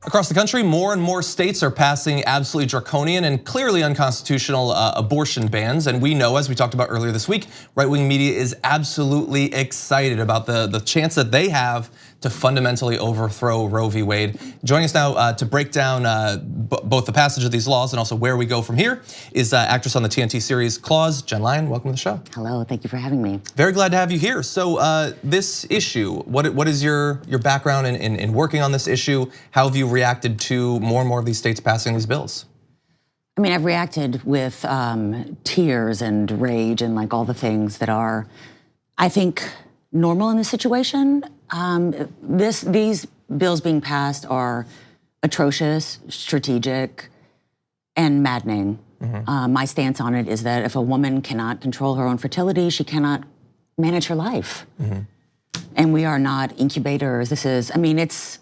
Across the country, more and more states are passing absolutely draconian and clearly unconstitutional abortion bans. And we know, as we talked about earlier this week, right-wing media is absolutely excited about the chance that they have to fundamentally overthrow Roe v. Wade. Joining us now to break down both the passage of these laws and also where we go from here is actress on the TNT series Claws, Jenn Lyon. Welcome to the show. Hello, thank you for having me. Very glad to have you here. So this issue, what is your background in working on this issue? How have you reacted to more and more of these states passing these bills? I mean, I've reacted with tears and rage and like all the things that are, I think, normal in this situation. These bills being passed are atrocious, strategic, and maddening. My stance on it is that if a woman cannot control her own fertility, she cannot manage her life. And we are not incubators. This is, I mean, it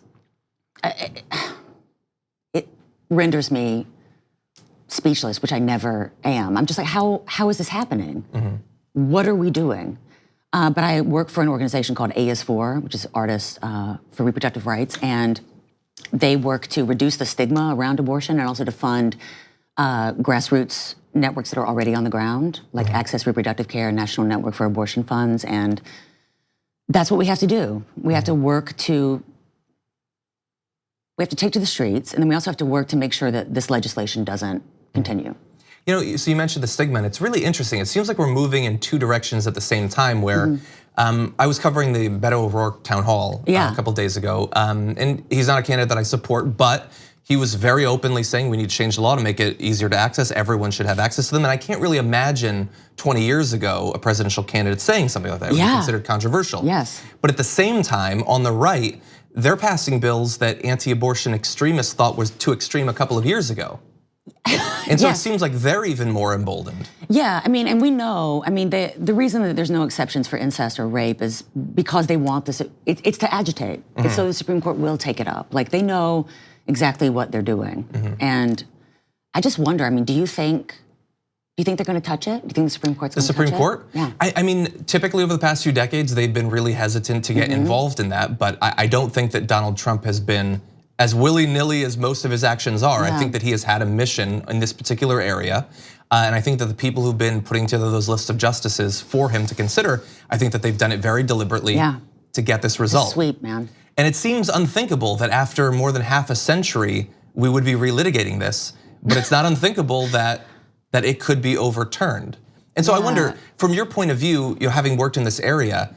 renders me speechless, which I never am. I'm just like, how is this happening? What are we doing? But I work for an organization called AS4, which is Artists for Reproductive Rights, and they work to reduce the stigma around abortion and also to fund grassroots networks that are already on the ground, like Access Reproductive Care, National Network for Abortion Funds, and that's what we have to do. We have to work to, we have to take to the streets, and then we also have to work to make sure that this legislation doesn't continue. You know, so you mentioned the stigma, and it's really interesting. It seems like we're moving in two directions at the same time where I was covering the Beto O'Rourke town hall a couple days ago, and he's not a candidate that I support, but he was very openly saying we need to change the law to make it easier to access. Everyone should have access to them, and I can't really imagine 20 years ago a presidential candidate saying something like that. It would be considered controversial. Yes. But at the same time, on the right, they're passing bills that anti-abortion extremists thought was too extreme a couple of years ago. And so it seems like they're even more emboldened. Yeah, I mean, and we know, I mean, the reason that there's no exceptions for incest or rape is because they want this, it's to agitate. It's so the Supreme Court will take it up. Like they know exactly what they're doing. And I just wonder, I mean, do you think they're gonna touch it? Do you think the Supreme Court's gonna touch it? The Supreme Court? Yeah. I mean, typically over the past few decades, they've been really hesitant to get involved in that, but I don't think that Donald Trump has been as willy-nilly as most of his actions are. I think that he has had a mission in this particular area. And I think that the people who've been putting together those lists of justices for him to consider, I think that they've done it very deliberately to get this result. It's sweet, man. And it seems unthinkable that after more than half a century, we would be relitigating this, but it's not unthinkable that it could be overturned. And so I wonder, from your point of view, having worked in this area,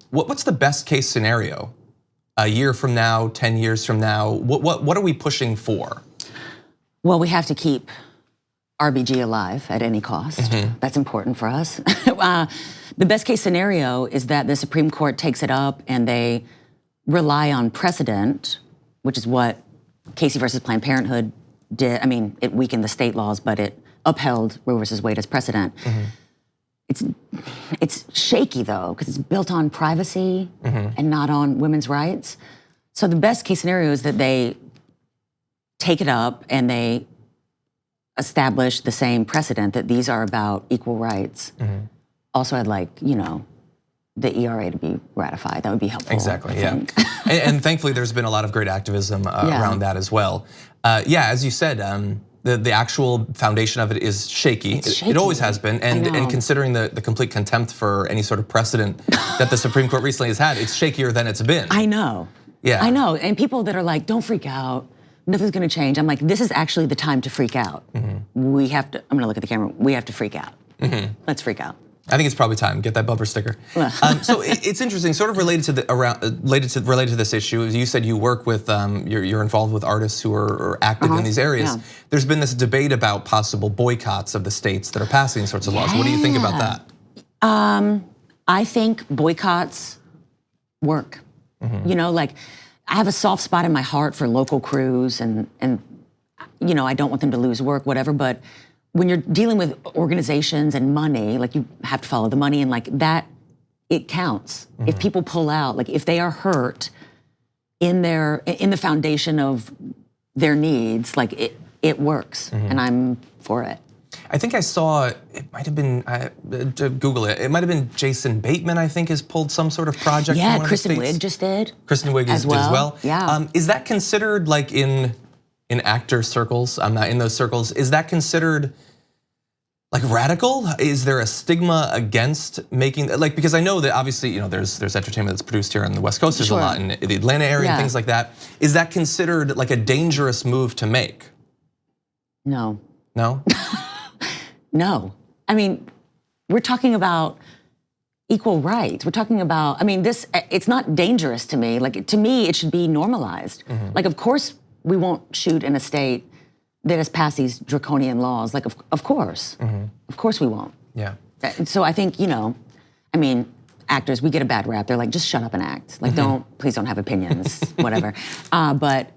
what's the best case scenario? A year from now, 10 years from now, what are we pushing for? Well, we have to keep RBG alive at any cost. That's important for us. The best case scenario is that the Supreme Court takes it up and they rely on precedent, which is what Casey versus Planned Parenthood did. I mean, it weakened the state laws, but it upheld Roe versus Wade as precedent. It's shaky though, because it's built on privacy and not on women's rights. So the best case scenario is that they take it up and they establish the same precedent that these are about equal rights. Also, I'd like, the ERA to be ratified. That would be helpful. Exactly, and thankfully there's been a lot of great activism around that as well. As you said, the actual foundation of it is shaky. It always has been, and considering the complete contempt for any sort of precedent that the Supreme Court recently has had, it's shakier than it's been. I know. Yeah. I know, and people that are like, don't freak out, nothing's gonna change. I'm like, this is actually the time to freak out. We have to, I'm gonna look at the camera, we have to freak out. Let's freak out. I think it's probably time. Get that bumper sticker. So it's interesting, sort of related to this issue. As you said, you work with, you're involved with artists who are active in these areas. There's been this debate about possible boycotts of the states that are passing these sorts of laws. What do you think about that? I think boycotts work. Like I have a soft spot in my heart for local crews, and I don't want them to lose work, whatever. But when you're dealing with organizations and money, like you have to follow the money, and like that, it counts. If people pull out, like if they are hurt in the foundation of their needs, like it works, and I'm for it. I think I saw, it might have been, Google it, it might have been Jason Bateman, I think, has pulled some sort of project. Yeah, from one Kristen of the states. Wiig just did. Kristen Wiig did as well. Yeah. Is that considered like in actor circles? I'm not in those circles. Is that considered like radical? Is there a stigma against making, like, because I know that obviously, there's entertainment that's produced here on the West Coast. There's a lot in the Atlanta area and things like that. Is that considered like a dangerous move to make? No. No? No. I mean, we're talking about equal rights. We're talking about, I mean, it's not dangerous to me. Like, to me, it should be normalized. Like, of course, we won't shoot in a state that has passed these draconian laws. Like, of course. Of course we won't. Yeah. So I think, I mean, actors, we get a bad rap. They're like, just shut up and act. Like, please don't have opinions, whatever. But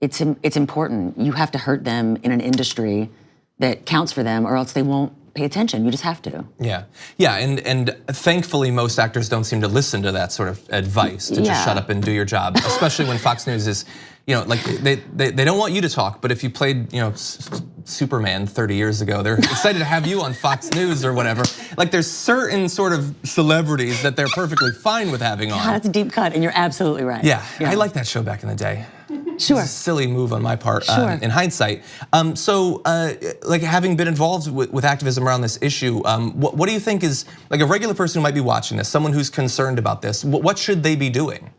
it's important. You have to hurt them in an industry that counts for them, or else they won't pay attention. You just have to. Yeah, and thankfully most actors don't seem to listen to that sort of advice to just shut up and do your job, especially when Fox News is, like they don't want you to talk, but if you played, Superman 30 years ago, they're excited to have you on Fox News or whatever. Like, there's certain sort of celebrities that they're perfectly fine with having on. That's a deep cut, and you're absolutely right. Yeah. I liked that show back in the day. Sure. It's a silly move on my part in hindsight. Like, having been involved with activism around this issue, what do you think is, like, a regular person who might be watching this, someone who's concerned about this, what should they be doing?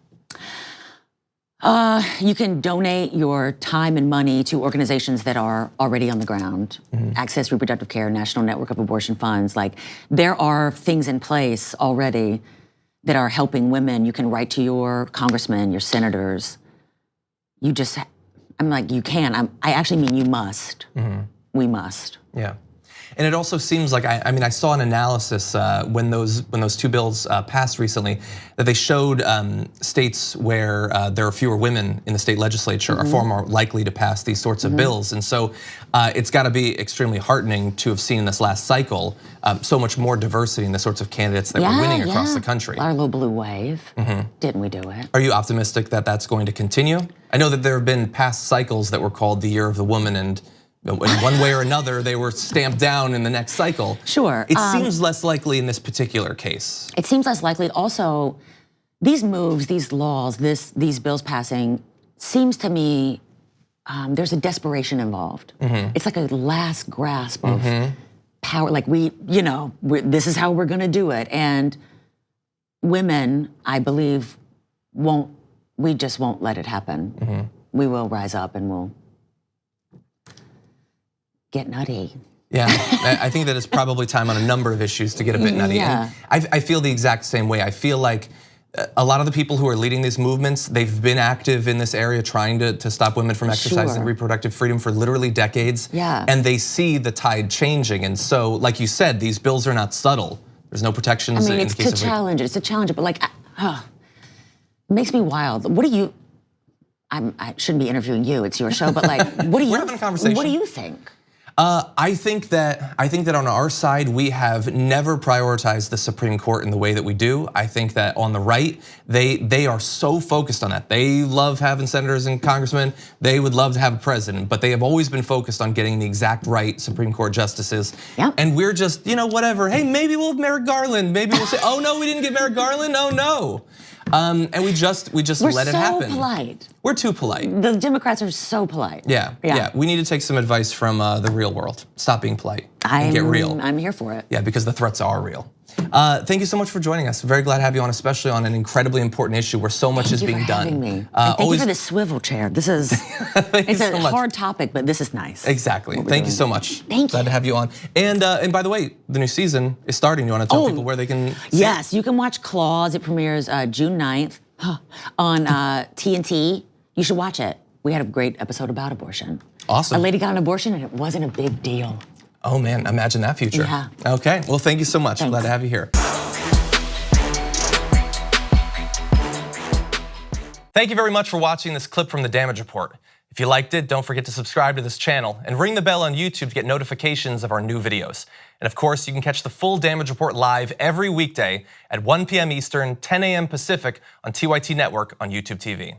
You can donate your time and money to organizations that are already on the ground. Access Reproductive Care, National Network of Abortion Funds. Like, there are things in place already that are helping women. You can write to your congressmen, your senators. I'm like, you can. I actually mean you must. We must. Yeah. And it also seems like, I mean, I saw an analysis when those two bills passed recently, that they showed states where there are fewer women in the state legislature are far more likely to pass these sorts of bills. And so it's gotta be extremely heartening to have seen this last cycle, so much more diversity in the sorts of candidates that were winning across the country. Our little blue wave, didn't we do it? Are you optimistic that that's going to continue? I know that there have been past cycles that were called the Year of the Woman, and in one way or another, they were stamped down in the next cycle. Sure. It seems less likely in this particular case. It seems less likely. Also, these moves, these laws, these bills passing, seems to me there's a desperation involved. It's like a last grasp of power. Like, this is how we're gonna do it. And women, I believe, we just won't let it happen. We will rise up and we'll get nutty. Yeah, I think that it's probably time on a number of issues to get a bit nutty. Yeah. And I feel the exact same way. I feel like a lot of the people who are leading these movements, they've been active in this area trying to stop women from exercising reproductive freedom for literally decades. Yeah. And they see the tide changing. And so, like you said, these bills are not subtle. There's no protections. I mean, it's to challenge it. It's a challenge, but like, it makes me wild. What do you? I shouldn't be interviewing you. It's your show, but like, what do you? We're having a conversation. What do you think? I think that on our side, we have never prioritized the Supreme Court in the way that we do. I think that on the right, they are so focused on that. They love having senators and congressmen. They would love to have a president, but they have always been focused on getting the exact right Supreme Court justices. Yep. And we're just, whatever. Hey, maybe we'll have Merrick Garland. Maybe we'll say, oh no, we didn't get Merrick Garland. Oh no. And we just let it happen. We're so polite. We're too polite. The Democrats are so polite. Yeah. We need to take some advice from the real world. Stop being polite and get real. I'm here for it. Yeah, because the threats are real. Thank you so much for joining us. Very glad to have you on, especially on an incredibly important issue where so much is being done. Thank you for having me. Thank you for the swivel chair. This is it's a hard topic, but this is nice. Exactly. Thank you so much. Thank you. Glad to have you on. And by the way, the new season is starting. You want to tell people where they can see Yes, you can watch Claws. It premieres June 9th on TNT. You should watch it. We had a great episode about abortion. Awesome. A lady got an abortion and it wasn't a big deal. Oh man, imagine that future. Yeah. Okay, well thank you so much. Thanks. Glad to have you here. Thank you very much for watching this clip from The Damage Report. If you liked it, don't forget to subscribe to this channel and ring the bell on YouTube to get notifications of our new videos. And of course, you can catch the full Damage Report live every weekday at 1 p.m. Eastern, 10 a.m. Pacific on TYT Network on YouTube TV.